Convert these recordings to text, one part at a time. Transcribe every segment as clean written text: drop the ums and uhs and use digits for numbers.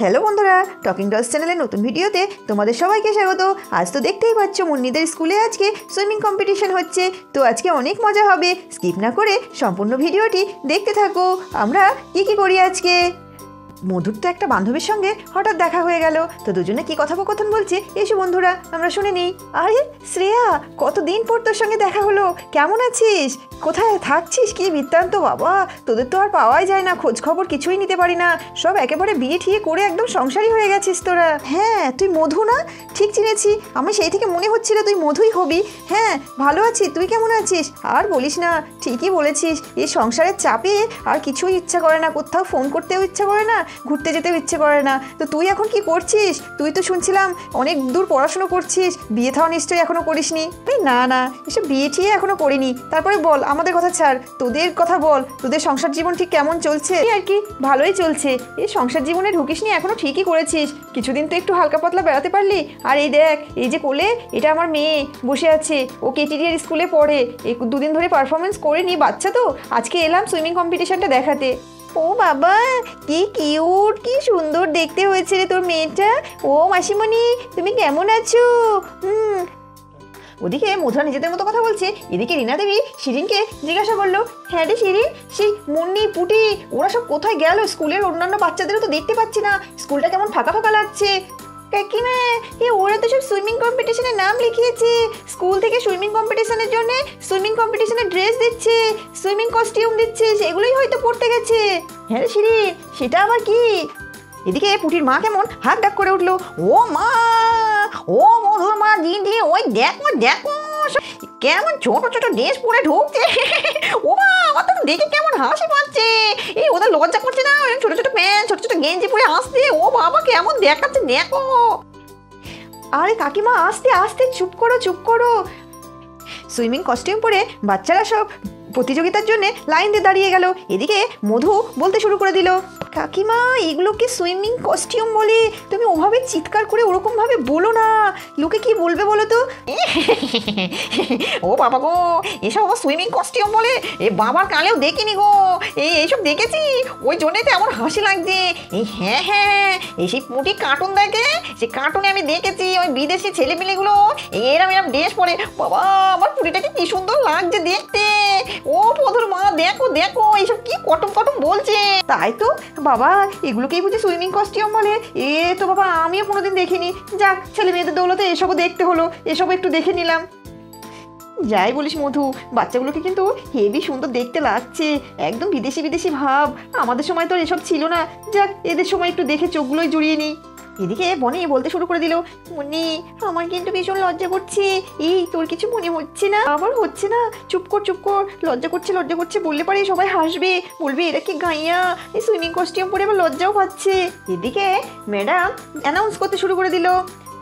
Hello বন্ধুরা, talking dolls চ্যানেলের নতুন ভিডিওতে তোমাদের সবাইকে স্বাগত। আজ তো দেখতেই পাচ্ছ মুন্নিদের স্কুলে আজকে সুইমিং কম্পিটিশন হচ্ছে। তো আজকে অনেক মজা হবে, স্কিপ না করে সম্পূর্ণ ভিডিওটি দেখতে থাকো। আমরা কি করি আজকে। মধুর তো একটা বান্ধবীর সঙ্গে হঠাৎ দেখা হয়ে গেল, তো দুজনে কি কথোপকথন বলছে এসো বন্ধুরা আমরা শুনে নিই। আরে শ্রেয়া, কতদিন পর তোর সঙ্গে দেখা হলো, কেমন আছিস, কোথায় থাকছিস, কি বৃত্তান্ত? বাবা তোদের তো আর পাওয়াই যায় না, খোঁজ খবর কিছুই নিতে পারি না, সব একেবারে বিয়ে ঠিয়ে করে একদম সংসারী হয়ে গেছিস তোরা। হ্যাঁ তুই মধু না? ঠিক চিনেছি, আমি সেই থেকে মনে হচ্ছিল তুই মধুই হবি। হ্যাঁ ভালো আছি, তুই কেমন আছিস? আর বলিস না, ঠিকই বলেছিস, এই সংসারের চাপে আর কিছুই ইচ্ছা করে না, কোথাও ফোন করতেও ইচ্ছা করে না, ঘুরতে যেতেও ইচ্ছে করে না। তো তুই এখন কি করছিস? তুই তো শুনছিলাম অনেক দূর পড়াশুনো করছিস, বিয়ে থাওয়া নিশ্চয়ই এখনো করিসনি? না না, এসব বিয়ে ঠিয়ে এখনো করিনি। তারপরে বল, আমাদের কথা ছাড়, তোদের কথা বল, তোদের সংসার জীবন ঠিক কেমন চলছে? আর কি, ভালোই চলছে। এই সংসার জীবনে ঢুকিসনি এখনো, ঠিকই করেছিস, কিছুদিন তো একটু হালকা পাতলা বেড়াতে পারলি। আর এই দেখ, এই যে কোলে এটা আমার মেয়ে বসে আছে, ও কেটিডিয়ার স্কুলে পড়ে, এই দুদিন ধরে পারফরমেন্স করে নি, বাচ্চা তো, আজকে এলাম সুইমিং কম্পিটিশনটা দেখাতে। ও বাবা, কি কিউট, কি সুন্দর দেখতে হয়েছে রে তোর মেয়েটা। ও মাসিমণি, তুমি কেমন আছো? ওদিকে মধুরা নিজেদের মতো কথা বলছে, এদিকে রীনা দেবী শিরিনকে জিজ্ঞাসা করলো, হ্যাঁ রে শিরিন, সেই মুন্নি পুটি ওরা সব কোথায় গেল? স্কুলের অন্যান্য বাচ্চাদেরও তো দেখতে পাচ্ছি না, স্কুলটা কেমন ফাঁকা ফাঁকা লাগছে। কাকিমা, ওরা তো সব সুইমিং কম্পিটিশনের নাম লিখিয়েছে, স্কুল থেকে সুইমিং কম্পিটিশনের জন্য সুইমিং কম্পিটিশনের ড্রেস দিচ্ছে, সুইমিং কস্টিউম দিচ্ছে, সেগুলোই হয়তো পড়তে গেছে। হ্যাঁ শিরিন, সেটা আবার কি? এদিকে পুটির মা কেমন হাত ডাক করে উঠলো, ও মা, ও মধুর মা, দিদি ওই দেখো দেখো, কেমন ছোট ছোট ড্রেস পরে ঢুকছে। ও মা, আমার তো দেখে কেমন হাসি পাচ্ছে, এই ওদের লজ্জা করছে না ছোট ছোট প্যান্ট ছোট ছোট গেঞ্জি পরে আসতে? ও বাবা কেমন দেখাচ্ছে দেখো। আরে কাকিমা, আস্তে আস্তে, চুপ করো চুপ করো। সুইমিং কস্টিউম পরে বাচ্চারা সব প্রতিযোগিতার জন্য লাইন দিয়ে দাঁড়িয়ে গেল। এদিকে মধু বলতে শুরু করে দিল, কাকিমা এগুলোকে সুইমিং কস্টিউম বলে, তুমি ওভাবে চিৎকার করে ওরকমভাবে বলো না, লোকে কি বলবে বলো তো? ও বাবা গো, এসব সুইমিং কস্টিউম বলে, এ বাবার কালেও দেখিনি গো, এইসব দেখেছি, ওই জন্যই তো এমন হাসি লাগছে। এই হ্যাঁ হ্যাঁ, এই সেই পুঁটি কার্টুন দেখে, সে কার্টুনে আমি দেখেছি ওই বিদেশি ছেলেপিলেগুলো এরম এরম ড্রেস পরে, বাবা আমার পুঁটিটাকে কি সুন্দর লাগছে দেখতে। ও মধুর মা দেখো দেখো, এইসব কি কটম কটম বলছে। তাই তো বাবা, এগুলোকেই বুঝি সুইমিং কস্টিউম বলে? এ তো বাবা আমিও কোনোদিন দেখিনি। যাক, ছেলে মেয়েদের দৌলতে এসবও দেখতে হলো, এসবও একটু দেখে নিলাম। যাই বলিস মধু, বাচ্চাগুলোকে কিন্তু হেভি সুন্দর দেখতে লাগছে, একদম বিদেশি বিদেশি ভাব, আমাদের সময় তো এসব ছিল না। যাক, এদের সময় একটু দেখে চোখগুলোই জুড়িয়ে নিই। এদিকে বনি বলতে শুরু করে দিল, মুন্নি আমার কিন্তু ভীষণ লজ্জা করছে। এই তোর কিছু মনে হচ্ছে না? আবার হচ্ছে না, চুপ কর চুপ কর, লজ্জা করছে বললে পারে সবাই হাসবে, বলবে এরা কি গাইয়া, এই সুইমিং কস্টিউম পরে আবার লজ্জাও পাচ্ছে। এদিকে ম্যাডাম অ্যানাউন্স করতে শুরু করে দিল,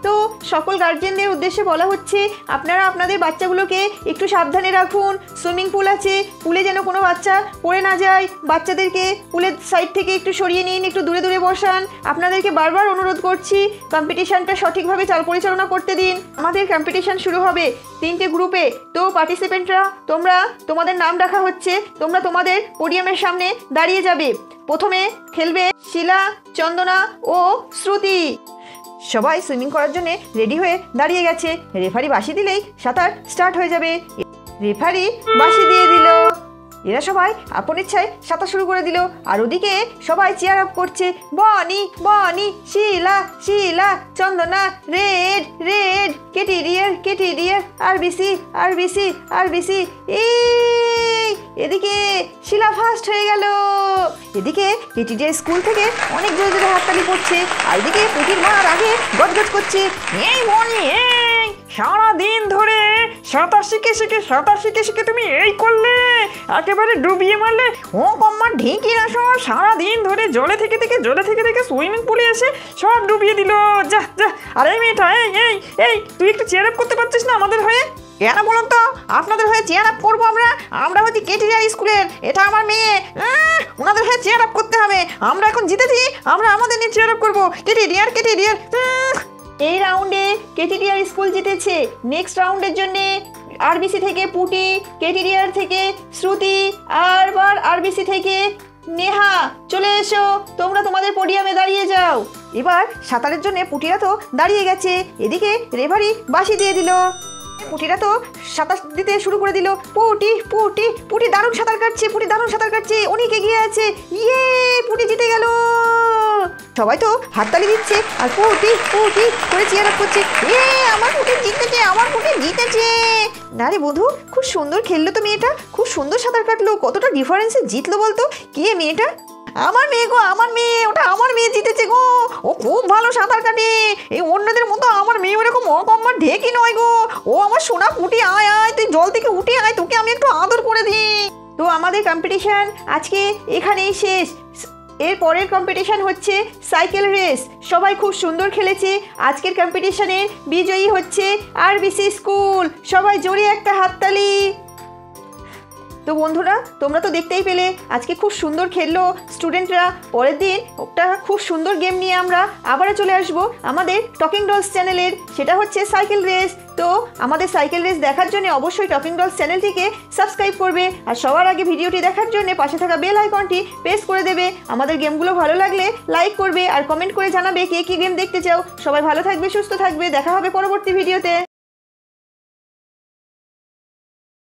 তো সকল গার্জেনদের উদ্দেশ্যে বলা হচ্ছে, আপনারা আপনাদের বাচ্চাগুলোকে একটু সাবধানে রাখুন, সুইমিং পুল আছে, পুলে যেন কোনো বাচ্চা পড়ে না যায়, বাচ্চাদেরকে পুলের সাইড থেকে একটু সরিয়ে নিন, একটু দূরে দূরে বসান, আপনাদেরকে বারবার অনুরোধ করছি কম্পিটিশানটা সঠিকভাবে পরিচালনা করতে দিন। আমাদের কম্পিটিশান শুরু হবে 3টে গ্রুপে, তো পার্টিসিপেন্টরা তোমরা, তোমাদের নাম রাখা হচ্ছে, তোমরা তোমাদের পোডিয়ামের সামনে দাঁড়িয়ে যাবে। প্রথমে খেলবে শিলা, চন্দনা ও শ্রুতি। সবাই সুইমিং করার জন্য রেডি হয়ে দাঁড়িয়ে গেছে, রেফারি বাঁশি দিলেই সাঁতার স্টার্ট হয়ে যাবে। রেফারি বাঁশি দিয়ে দিল, এরা সবাই আপন ইচ্ছায় সাঁতার শুরু করে দিল। আর ওদিকে সবাই চেয়ার আপ করছে, বনি বনি, শিলা শিলা, চন্দনা রেড রেড, কেটিডিয়ার আরবিসি আরবিসি আরবিসি। এই এদিকে শিলা ফার্স্ট হয়ে গেল। এদিকে কেটিডিয়ার স্কুল থেকে অনেক জোরে জোরে হাততালি পড়ছে, আর এদিকে পুটির মা আগে গজগজ করছে, এই বনি এই সারাদিন ধরে সাঁতার শিখে তুমি এই করলে, একেবারে ডুবিয়ে মারলে। ও কম্মা ঢেঁকি না, সব সারাদিন ধরে জলে থেকে সুইমিং পুলে এসে সব ডুবিয়ে দিল। যা যা, আর এই মেয়েটা, এই তুই একটু চেয়ার আপ করতে পারছিস না আমাদের হয়ে? কেন বলুন তো, আপনাদের হয়ে চেয়ার আপ করবো আমরা হচ্ছে কেটিডিয়ার স্কুলের, এটা আমার মেয়ে, ওনাদের হয়ে চেয়ার আপ করতে হবে। আমরা এখন জিতেছি, আমরা আমাদের নিয়ে চেয়ার আপ করবো। কেটিডিয়ার এই রাউন্ডে কেটিডিয়ার স্কুল জিতেছে। নেক্সট রাউন্ডের জন্যে আরবিসি থেকে পুটি, কেটিডিয়ার থেকে শ্রুতি, আরবিসি থেকে নেহা, চলে এসো, তোমরা তোমাদের পোডিয়ামে দাঁড়িয়ে যাও। এবার সাঁতারের জন্য পুটিরা তো দাঁড়িয়ে গেছে, এদিকে রেফারি বাঁশি দিয়ে দিল। পুটিরা তো সাঁতার দিতে শুরু করে দিল। পুটি পুটি পুটি দারুণ সাঁতার কাটছে, পুটি দারুণ সাঁতার কাটছে, অনেক এগিয়ে আছে। ইয়ে, পুটি জিতে গেল। সবাই তো হাততালি দিচ্ছে আর পুটি পুটি করে চিয়ার আপ করছে। এ আমার পুটি জিতেছে, আমার পুটি জিতেছে। না রে বন্ধু, খুব সুন্দর খেললো তো মেয়েটা, খুব সুন্দর সাঁতার কাটলো। কতটা ডিফারেন্সে জিতলো বলতো? কে মেয়েটা? আমার মেয়ে গো, আমার মেয়ে, ওটা আমার মেয়ে জিতেছে গো। ও খুব ভালো সাঁতার কাটে, এই অন্যদের মতো আমার মেয়ে ওরকম অকম্মার ঢেকি নয় গো। ও আমার সোনা পুটি, আয় আয় তুই জল থেকে উঠে আয়, তোকে আমি একটু আদর করে দিই। তো আমাদের কম্পিটিশান আজকে এখানেই শেষ। এর পরের কম্পিটিশান হচ্ছে সাইকেল রেস। সবাই খুব সুন্দর খেলেছে। আজকের কম্পিটিশানের বিজয়ী হচ্ছে আরবিসি স্কুল। সবাই জোরে একটা হাততালি। তো বন্ধুরা, তোমরা তো দেখতেই পেলে আজকে খুব সুন্দর খেললো স্টুডেন্টরা। পরের দিন একটা খুব সুন্দর গেম নিয়ে আমরা আবারও চলে আসবো আমাদের টকিং ডলস চ্যানেলের, সেটা হচ্ছে সাইকেল রেস। তো আমাদের সাইকেল রেস দেখার জন্য অবশ্যই টকিং ডলস চ্যানেলটিকে সাবস্ক্রাইব করবে, আর সবার আগে ভিডিওটি দেখার জন্য পাশে থাকা বেল আইকনটি প্রেস করে দেবে। আমাদের গেমগুলো ভালো লাগলে লাইক করবে আর কমেন্ট করে জানাবে কে কী গেম দেখতে চাও। সবাই ভালো থাকবে, সুস্থ থাকবে, দেখা হবে পরবর্তী ভিডিওতে।